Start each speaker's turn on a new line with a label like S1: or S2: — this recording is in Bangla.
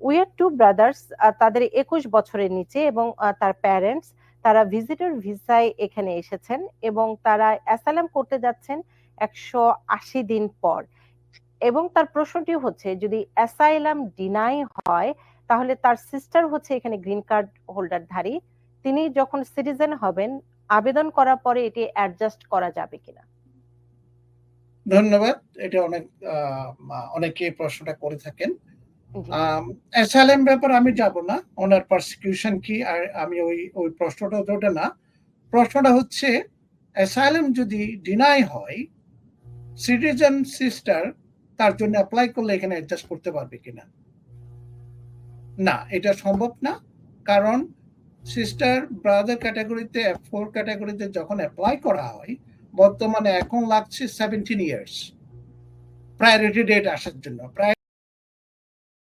S1: উই আর টু ব্রাদার্স, তাদের 21 বছরের নিচে এবং তার প্যারেন্টস, তারা ভিজিটর ভিসায় এখানে এসেছেন এবং তারা অ্যাসাইলাম করতে যাচ্ছেন 180 দিন পর। এবং তার প্রশ্নটি হচ্ছে যদি অ্যাসাইলাম ডিনাই হয় তাহলে তার সিস্টার হচ্ছে এখানে গ্রিন কার্ড হোল্ডারধারী, তিনি যখন সিটিজেন হবেন আবেদন করার পরে এটি অ্যাডজাস্ট করা যাবে কিনা।
S2: ধন্যবাদ। এটা অনেকে প্রশ্নটা করে থাকেন। অ্যাসাইলাম ব্যাপার আমি যাব না, ওনার পারসিকিউশন কি, আর আমি ওই প্রশ্নটা ওটা না। প্রশ্নটা হচ্ছে অ্যাসাইলাম যদি ডিনাই হয়, সিটিজেন সিস্টার তার জন্য অ্যাপ্লাই করলে এখানে অ্যাডজাস্ট করতে পারবে কিনা? না, এটা সম্ভব না। কারণ সিস্টার ব্রাদার ক্যাটাগরিতে, F4 ক্যাটাগরিতে যখন অ্যাপ্লাই করা হয়, বর্তমানে এখন লাগছে 17 ইয়ার্স প্রায়োরিটি ডেট আসার জন্য।